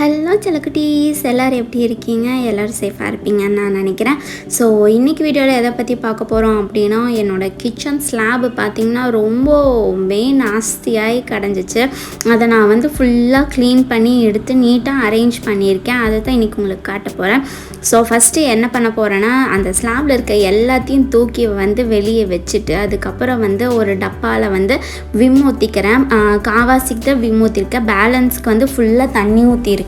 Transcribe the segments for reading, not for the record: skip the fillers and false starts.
Hello செல்லக்குட்டீஸ், எல்லோரும் எப்படி இருக்கீங்க? எல்லோரும் சேஃபாக இருப்பீங்கன்னு நான் நினைக்கிறேன். ஸோ இன்றைக்கி வீடியோவில் எதை பற்றி பார்க்க போகிறோம் அப்படின்னா, என்னோடய கிச்சன் ஸ்லாப் பார்த்திங்கன்னா ரொம்பவே நாஸ்தியாகி கிடஞ்சிச்சு. அதை நான் வந்து ஃபுல்லாக க்ளீன் பண்ணி எடுத்து நீட்டாக அரேஞ்ச் பண்ணியிருக்கேன். அதை தான் இன்றைக்கி உங்களுக்கு காட்ட போகிறேன். ஸோ ஃபஸ்ட்டு என்ன பண்ண போகிறேன்னா, அந்த ஸ்லாபில் இருக்க எல்லாத்தையும் தூக்கி வந்து வெளியே வச்சுட்டு அதுக்கப்புறம் வந்து ஒரு டப்பாவில் வந்து விம் ஊற்றிக்கிறேன். காவாசிக்கு தான் விம் ஊற்றிருக்கேன். பேலன்ஸ்க்கு வந்து ஃபுல்லாக தண்ணி ஊற்றிருக்கேன்.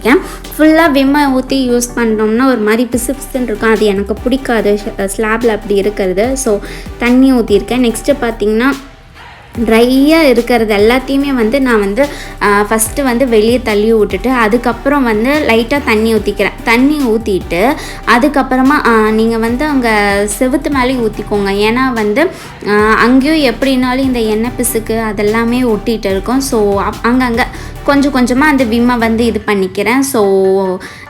ஃபுல்லாக விம்மை ஊற்றி யூஸ் பண்ணோம்னா ஒரு மாதிரி பிசு பிசுன்னு இருக்கும். அது எனக்கு பிடிக்காது ஸ்லாபில் அப்படி இருக்கிறது. ஸோ தண்ணி ஊற்றிருக்கேன். நெக்ஸ்ட்டு பார்த்திங்கன்னா ட்ரையாக இருக்கிறது எல்லாத்தையுமே வந்து நான் வந்து ஃபஸ்ட்டு வந்து வெளியே தள்ளி விட்டுட்டு அதுக்கப்புறம் வந்து லைட்டாக தண்ணி ஊற்றிக்கிறேன். தண்ணி ஊற்றிட்டு அதுக்கப்புறமா நீங்கள் வந்து அங்கே செவுத்து மேலே ஊற்றிக்கோங்க. ஏன்னா வந்து அங்கேயும் எப்படின்னாலும் இந்த எண்ணெய் பிசுக்கு அதெல்லாமே ஒட்டிகிட்டு இருக்கும். ஸோ அங்கங்கே கொஞ்சம் கொஞ்சமாக அந்த விம்மை வந்து இது பண்ணிக்கிறேன். ஸோ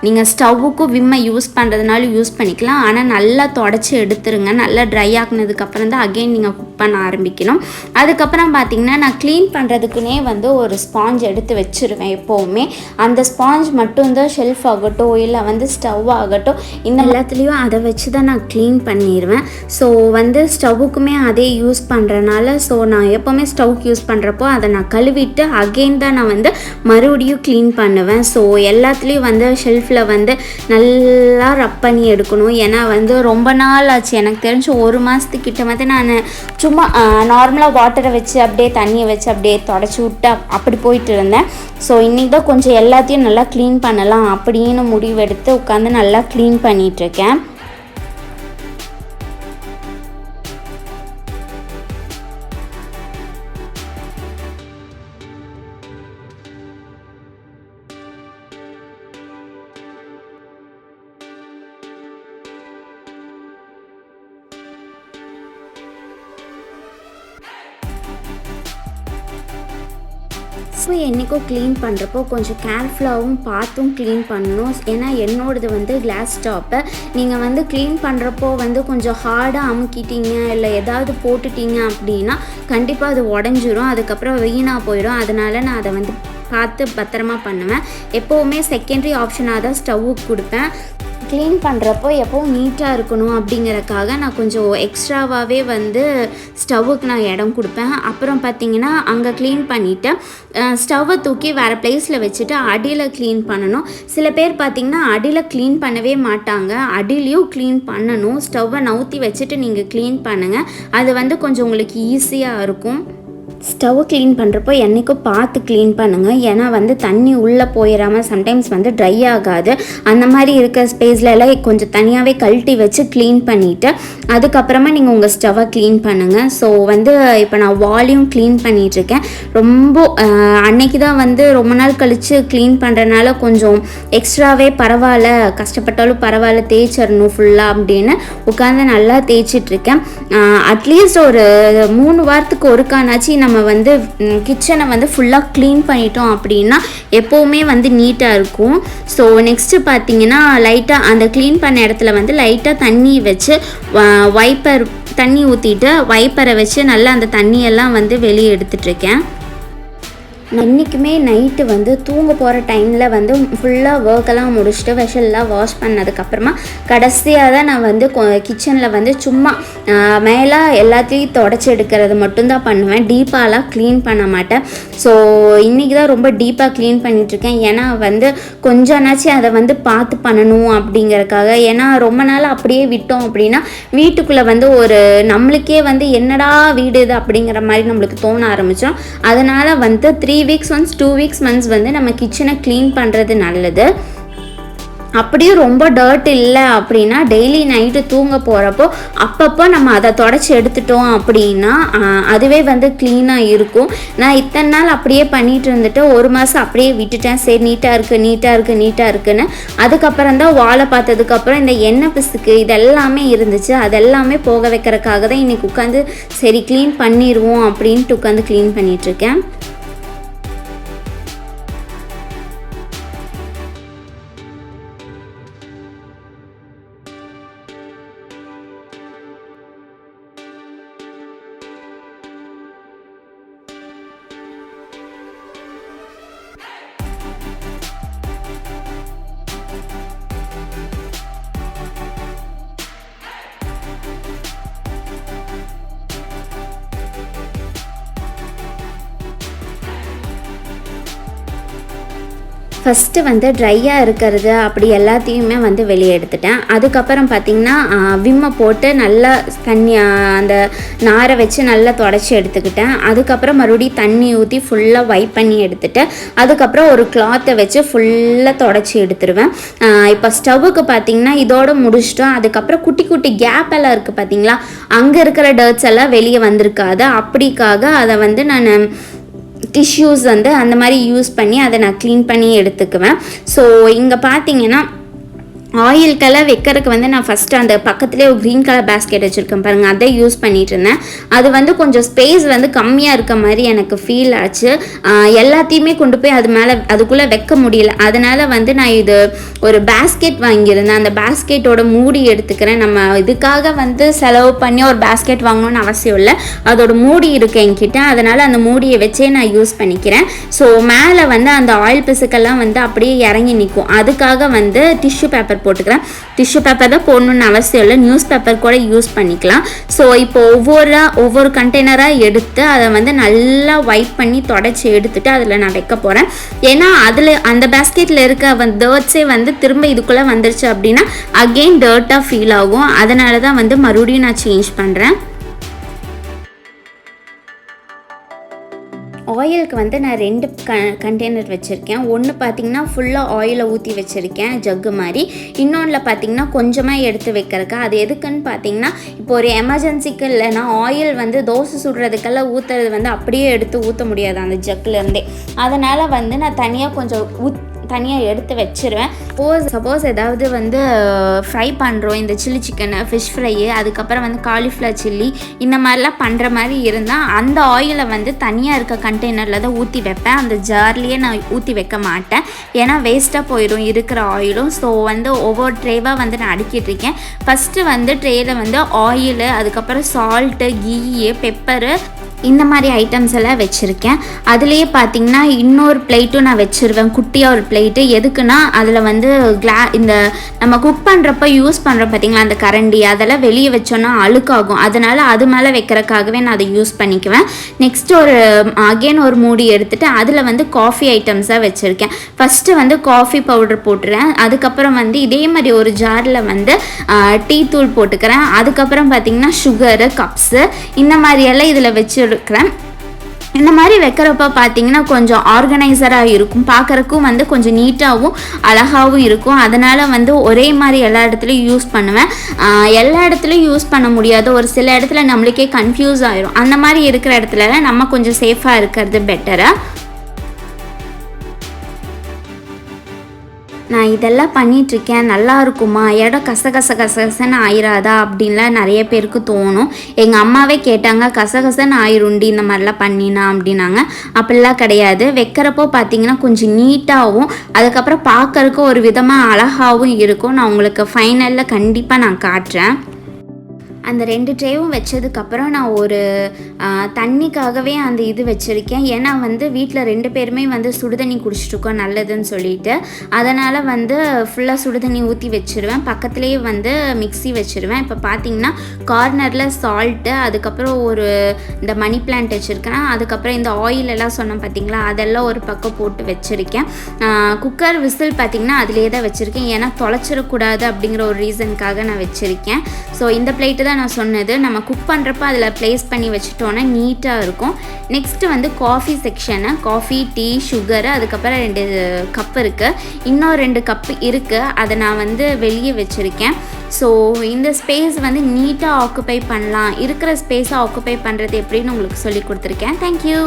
நீங்கள் ஸ்டவ்வுக்கும் விம்மை யூஸ் பண்ணுறதுனாலும் யூஸ் பண்ணிக்கலாம். ஆனால் நல்லா தொடச்சி எடுத்துருங்க. நல்லா ட்ரை ஆகினதுக்கப்புறம் தான் அகெயின் நீங்கள் குக் பண்ண ஆரம்பிக்கணும். அதுக்கப்புறம் பார்த்திங்கன்னா நான் க்ளீன் பண்ணுறதுக்குனே வந்து ஒரு ஸ்பாஞ்ச் எடுத்து வச்சுருவேன் எப்போவுமே. அந்த ஸ்பாஞ்ச் மட்டும்தான் ஷெல்ஃப் ஆகட்டும் இல்லை வந்து ஸ்டவ் ஆகட்டும் இந்த எல்லாத்துலேயும் அதை வச்சு தான் நான் க்ளீன் பண்ணிடுவேன். ஸோ வந்து ஸ்டவ்வுக்குமே அதே யூஸ் பண்ணுறனால ஸோ நான் எப்போவுமே ஸ்டவ்க்கு யூஸ் பண்ணுறப்போ அதை நான் கழுவிட்டு அகெயின் தான் நான் வந்து மறுபடியும் க்ளீன் பண்ணுவேன். ஸோ எல்லாத்துலேயும் வந்து ஷெல்ஃபில் வந்து நல்லா ரப் பண்ணி எடுக்கணும். ஏன்னா வந்து ரொம்ப நாள் ஆச்சு, எனக்கு தெரிஞ்சு 1 மாதத்துக்கிட்ட வந்து நான் சும்மா நார்மலாக வாட்டரை வச்சு அப்படியே தண்ணியை வச்சு அப்படியே தொடச்சி விட்டு அப்படி போயிட்டு இருந்தேன். ஸோ இன்றைக்கி தான் கொஞ்சம் எல்லாத்தையும் நல்லா க்ளீன் பண்ணலாம் அப்படின்னு முடிவெடுத்து உட்காந்து நல்லா க்ளீன் பண்ணிகிட்ருக்கேன். ஸோ என்றைக்கும் க்ளீன் பண்ணுறப்போ கொஞ்சம் கேர்ஃபுல்லாகவும் பார்த்தும் க்ளீன் பண்ணணும். ஏன்னா என்னோடது வந்து கிளாஸ் டாப்பு. நீங்கள் வந்து க்ளீன் பண்ணுறப்போ வந்து கொஞ்சம் ஹார்டாக அமுக்கிட்டீங்க இல்லை ஏதாவது போட்டுட்டீங்க அப்படின்னா கண்டிப்பாக அது உடஞ்சிரும். அதுக்கப்புறம் வீணாக போயிடும். அதனால் நான் அதை வந்து பார்த்து பத்திரமா பண்ணுவேன். எப்போவுமே செகண்டரி ஆப்ஷனாக தான் ஸ்டவ்வுக்கு கொடுப்பேன். க்ளீன் பண்ணுறப்போ எப்போவும் நீட்டாக இருக்கணும் அப்படிங்கிறக்காக நான் கொஞ்சம் எக்ஸ்ட்ராவாகவே வந்து ஸ்டவ்வுக்கு நான் இடம் கொடுப்பேன். அப்புறம் பார்த்திங்கன்னா அங்கே க்ளீன் பண்ணிவிட்டு ஸ்டவ்வை தூக்கி வேறு ப்ளேஸில் வச்சுட்டு அடியில் க்ளீன் பண்ணணும். சில பேர் பார்த்திங்கன்னா அடியில் க்ளீன் பண்ணவே மாட்டாங்க. அடியிலையும் க்ளீன் பண்ணணும். ஸ்டவ்வை நவுத்தி வச்சுட்டு நீங்கள் க்ளீன் பண்ணுங்கள். அது வந்து கொஞ்சம் உங்களுக்கு ஈஸியாக இருக்கும். ஸ்டவ் க்ளீன் பண்ணுறப்போ என்றைக்கும் பார்த்து க்ளீன் பண்ணுங்கள். ஏன்னா வந்து தண்ணி உள்ளே போயிடாமல் சம்டைம்ஸ் வந்து ட்ரை ஆகாது. அந்த மாதிரி இருக்க ஸ்பேஸ்லலாம் கொஞ்சம் தனியாகவே கழட்டி வச்சு க்ளீன் பண்ணிவிட்டு அதுக்கப்புறமா நீங்கள் உங்கள் ஸ்டவ்வை க்ளீன் பண்ணுங்கள். ஸோ வந்து இப்போ நான் வால்யூம் க்ளீன் பண்ணிகிட்ருக்கேன். ரொம்ப அன்னைக்கு தான் வந்து ரொம்ப நாள் கழித்து க்ளீன் பண்ணுறதுனால கொஞ்சம் எக்ஸ்ட்ராவே பரவாயில்ல, கஷ்டப்பட்டாலும் பரவாயில்ல தேய்ச்சிடணும் ஃபுல்லாக அப்படின்னு உட்காந்து நல்லா தேய்ச்சிட்ருக்கேன். அட்லீஸ்ட் ஒரு 3 வாரத்துக்கு ஒருக்கானாச்சு நம்ம வந்து கிச்சனை வந்து ஃபுல்லாக க்ளீன் பண்ணிட்டோம் அப்படின்னா எப்போவுமே வந்து நீட்டாக இருக்கும். ஸோ நெக்ஸ்ட்டு பார்த்திங்கன்னா லைட்டாக அந்த க்ளீன் பண்ண இடத்துல வந்து லைட்டாக தண்ணி வச்சு வைப்பர் தண்ணி ஊற்றிட்டு வைப்பரை வச்சு நல்லா அந்த தண்ணியெல்லாம் வந்து வெளியே எடுத்துகிட்ருக்கேன். நான் இன்றைக்குமே நைட்டு வந்து தூங்க போகிற டைமில் வந்து ஃபுல்லாக ஒர்க்கெல்லாம் முடிச்சுட்டு வெஷல்லாம் வாஷ் பண்ணதுக்கப்புறமா கடைசியாக தான் நான் வந்து கிச்சனில் வந்து சும்மா மேலே எல்லாத்தையும் தொடச்சி எடுக்கிறது மட்டும்தான் பண்ணுவேன். டீப்பாலாம் க்ளீன் பண்ண மாட்டேன். ஸோ இன்றைக்கி தான் ரொம்ப டீப்பாக க்ளீன் பண்ணிகிட்ருக்கேன். ஏன்னா வந்து கொஞ்சம்னாச்சும் அதை வந்து பார்த்து பண்ணணும் அப்படிங்கிறதுக்காக. ஏன்னா ரொம்ப நாள் அப்படியே விட்டோம் அப்படின்னா வீட்டுக்குள்ளே வந்து ஒரு நம்மளுக்கே வந்து என்னடா வீடு இது அப்படிங்கிற மாதிரி நம்மளுக்கு தோண ஆரம்பித்தோம். அதனால் வந்து 3 வீக்ஸ் ஒன்ஸ் 2 வீக்ஸ் ஒன்ஸ் வந்து நம்ம கிச்சனை க்ளீன் பண்ணுறது நல்லது. அப்படியும் ரொம்ப டர்ட் இல்லை அப்படின்னா டெய்லி நைட்டு தூங்க போகிறப்போ அப்பப்போ நம்ம அதை தொடச்சி எடுத்துட்டோம் அப்படின்னா அதுவே வந்து க்ளீனாக இருக்கும். நான் இத்தனை நாள் அப்படியே பண்ணிகிட்டு இருந்துட்டு 1 மாதம் அப்படியே விட்டுட்டேன். சரி நீட்டாக இருக்குன்னு அதுக்கப்புறம் தான் வாழை பார்த்ததுக்கப்புறம் இந்த எண்ணெய் பிசுக்கு இதெல்லாமே இருந்துச்சு. அதெல்லாமே போக வைக்கிறதுக்காக தான் இன்றைக்கி உட்காந்து சரி க்ளீன் பண்ணிடுவோம் அப்படின்ட்டு உட்காந்து க்ளீன் பண்ணிகிட்ருக்கேன். ஃபஸ்ட்டு வந்து ட்ரையாக இருக்கிறது அப்படி எல்லாத்தையுமே வந்து வெளியே எடுத்துட்டேன். அதுக்கப்புறம் பார்த்திங்கன்னா விம்மை போட்டு நல்லா தண்ணி அந்த நாரை வச்சு நல்லா தொடச்சி எடுத்துக்கிட்டேன். அதுக்கப்புறம் மறுபடியும் தண்ணி ஊற்றி ஃபுல்லாக வைப் பண்ணி எடுத்துகிட்டு அதுக்கப்புறம் ஒரு கிளாத்தை வச்சு ஃபுல்லாக தொடச்சி எடுத்துருவேன். இப்போ ஸ்டவ்வுக்கு பார்த்திங்கன்னா இதோடு முடிச்சிட்டோம். அதுக்கப்புறம் குட்டி குட்டி கேப் எல்லாம் இருக்குது பார்த்திங்களா, அங்கே இருக்கிற டர்ட்ஸ் எல்லாம் வெளியே வந்திருக்காது. அப்படிக்காக அதை வந்து நான் டிஷ்யூஸ் வந்து அந்த மாதிரி யூஸ் பண்ணி அதை நான் க்ளீன் பண்ணி எடுத்துக்குவேன். ஸோ இங்கே பார்த்தீங்கன்னா ஆயில்கெல்லாம் வைக்கிறதுக்கு வந்து நான் ஃபஸ்ட்டு அந்த பக்கத்துலேயே ஒரு க்ரீன் கலர் பேஸ்கெட் வச்சுருக்கேன் பாருங்கள், அதை யூஸ் பண்ணிகிட்டு இருந்தேன். அது வந்து கொஞ்சம் ஸ்பேஸ் வந்து கம்மியாக இருக்க மாதிரி எனக்கு ஃபீல் ஆச்சு. எல்லாத்தையுமே கொண்டு போய் அது மேலே அதுக்குள்ளே வைக்க முடியல. அதனால் வந்து நான் இது ஒரு பேஸ்கெட் வாங்கியிருந்தேன். அந்த பேஸ்கெட்டோட மூடி எடுத்துக்கிறேன். நம்ம இதுக்காக வந்து செலவு பண்ணி ஒரு பேஸ்கெட் வாங்கணும்னு அவசியம் இல்லை, அதோட மூடி இருக்குது என்கிட்ட. அதனால் அந்த மூடியை வச்சே நான் யூஸ் பண்ணிக்கிறேன். ஸோ மேலே வந்து அந்த ஆயில் பிசுக்கெல்லாம் வந்து அப்படியே இறங்கி நிற்கும். அதுக்காக வந்து டிஷ்யூ பேப்பர் போட்டுக்கிறேன். டிஷ்யூ பேப்பர் தான் போடணுன்னு அவசியம் இல்லை, நியூஸ் பேப்பர் கூட யூஸ் பண்ணிக்கலாம். ஸோ இப்போ ஒவ்வொரு கண்டெய்னராக எடுத்து அதை வந்து நல்லா வைப் பண்ணி தொடச்சி எடுத்துட்டு அதில் நான் வைக்க போகிறேன். ஏன்னா அதில் அந்த பேஸ்கெட்டில் இருக்க டர்ட்ஸே வந்து திரும்ப இதுக்குள்ளே வந்துருச்சு அப்படின்னா அகெயின் டர்ட்டாக ஃபீல் ஆகும். அதனால தான் வந்து மறுபடியும் நான் சேஞ்ச் பண்ணுறேன். ஆயிலுக்கு வந்து நான் 2 கண்டெய்னர் வச்சுருக்கேன். ஒன்று பார்த்திங்கன்னா ஃபுல்லாக ஆயிலை ஊற்றி வச்சுருக்கேன் ஜக்கு மாதிரி. இன்னொன்றில் பார்த்திங்கன்னா கொஞ்சமாக எடுத்து வைக்கிறதுக்கு. அது எதுக்குன்னு பார்த்திங்கன்னா இப்போ ஒரு எமர்ஜென்சிக்கு இல்லைன்னா ஆயில் வந்து தோசை சுடுறதுக்கெல்லாம் ஊற்றுறது வந்து அப்படியே எடுத்து ஊற்ற முடியாது அந்த ஜக்குலேருந்தே. அதனால் வந்து நான் தனியாக எடுத்து வச்சுருவேன். சப்போஸ் ஏதாவது வந்து ஃப்ரை பண்ணுறோம், இந்த சில்லி சிக்கனு, ஃபிஷ் ஃப்ரையு, அதுக்கப்புறம் வந்து காலிஃப்ளவர் சில்லி இந்த மாதிரிலாம் பண்ணுற மாதிரி இருந்தால் அந்த ஆயிலை வந்து தனியாக இருக்க கண்டெய்னரில் தான் ஊற்றி வைப்பேன். அந்த ஜார்லேயே நான் ஊற்றி வைக்க மாட்டேன், ஏன்னா வேஸ்ட்டாக போயிடும் இருக்கிற ஆயிலும். ஸோ வந்து ஒவ்வொரு ட்ரேவாக வந்து நான் அடுக்கிட்டுருக்கேன். ஃபஸ்ட்டு வந்து ட்ரேயில் வந்து ஆயிலு, அதுக்கப்புறம் சால்ட்டு, கீ, பெப்பரு இந்த மாதிரி ஐட்டம்ஸ் எல்லாம் வச்சுருக்கேன். அதுலேயே பார்த்திங்கன்னா இன்னொரு பிளேட்டும் நான் வச்சுருவேன், குட்டியாக ஒரு பிளேட்டு. எதுக்குன்னா அதில் வந்து இந்த நம்ம குக் பண்ணுறப்ப யூஸ் பண்ணுறோம் பார்த்திங்களா அந்த கரண்டி, அதெல்லாம் வெளியே வச்சோன்னா அழுக்காகும். அதனால் அது மேலே வைக்கிறதுக்காகவே நான் அதை யூஸ் பண்ணிக்குவேன். நெக்ஸ்ட்டு ஒரு மூடி எடுத்துகிட்டு அதில் வந்து காஃபி ஐட்டம்ஸாக வச்சுருக்கேன். ஃபஸ்ட்டு வந்து காஃபி பவுடர் போட்டுறேன். அதுக்கப்புறம் வந்து இதே மாதிரி ஒரு ஜாரில் வந்து டீ தூள் போட்டுக்கிறேன். அதுக்கப்புறம் பார்த்திங்கன்னா சுகரு, கப்ஸு இந்த மாதிரியெல்லாம் இதில் வச்சுருக்கிறேன். இந்த மாதிரி வைக்கிறப்ப பார்த்தீங்கன்னா கொஞ்சம் ஆர்கனைசராக இருக்கும், பார்க்குறக்கும் வந்து கொஞ்சம் நீட்டாகவும் அழகாகவும் இருக்கும். அதனால் வந்து ஒரே மாதிரி எல்லா இடத்துலையும் யூஸ் பண்ணுவேன். எல்லா இடத்துலையும் யூஸ் பண்ண முடியாது, ஒரு சில இடத்துல நம்மளுக்கே கன்ஃபியூஸ் ஆகிரும். அந்த மாதிரி இருக்கிற இடத்துல நம்ம கொஞ்சம் சேஃபாக இருக்கிறது பெட்டராக. நான் இதெல்லாம் பண்ணிகிட்ருக்கேன், நல்லா இருக்குமா, இடம் கசகசன்னு ஆயிராதா அப்படின்லாம் நிறைய பேருக்கு தோணும். எங்கள் அம்மாவே கேட்டாங்க, கசகசன்னு ஆயிருண்டி இந்த மாதிரிலாம் பண்ணினா அப்படின்னாங்க. அப்படிலாம் கிடையாது. வைக்கிறப்போ பார்த்தீங்கன்னா கொஞ்சம் நீட்டாகவும் அதுக்கப்புறம் பார்க்கறதுக்கு ஒரு விதமாக அழகாகவும் இருக்கும். நான் உங்களுக்கு ஃபைனலில் கண்டிப்பாக நான் காட்டுறேன். அந்த 2 ட்ரேவும் வச்சதுக்கப்புறம் நான் ஒரு தண்ணிக்காகவே அந்த இது வச்சுருக்கேன். ஏன்னா வந்து வீட்டில் 2 பேருமே வந்து சுடுதண்ணி குடிச்சிட்ருக்கோம் நல்லதுன்னு சொல்லிட்டு. அதனால் வந்து ஃபுல்லாக சுடுதண்ணி ஊற்றி வச்சுருவேன். பக்கத்துலேயே வந்து மிக்ஸி வச்சுருவேன். இப்போ பார்த்திங்கன்னா கார்னரில் சால்ட்டு, அதுக்கப்புறம் இந்த மணி பிளான்ட் வச்சுருக்கேன். அதுக்கப்புறம் இந்த ஆயில் எல்லாம் சொன்னேன் பார்த்திங்களா, அதெல்லாம் ஒரு பக்கம் போட்டு வச்சுருக்கேன். குக்கர் விசில் பார்த்திங்கன்னா அதிலே தான் வச்சுருக்கேன், ஏன்னா தொலைச்சிடக்கூடாது அப்படிங்கிற ஒரு ரீசனுக்காக நான் வச்சுருக்கேன். ஸோ இந்த பிளேட்டு தான் நான் சொன்னது, நம்ம குக் பண்ணுறப்ப அதில் ப்ளேஸ் பண்ணி வச்சுட்டோன்னா நீட்டாக இருக்கும். நெக்ஸ்ட்டு வந்து coffee section, coffee, tea, sugar, அதுக்கப்புறம் 2 கப் இருக்குது. இன்னும் 2 கப்பு இருக்குது, அதை நான் வந்து வெளியே வச்சுருக்கேன். ஸோ இந்த ஸ்பேஸ் வந்து நீட்டாக ஆக்குப்பை பண்ணலாம். இருக்கிற ஸ்பேஸை ஆக்குப்பை பண்ணுறது எப்படின்னு உங்களுக்கு சொல்லி கொடுத்துருக்கேன். தேங்க்யூ.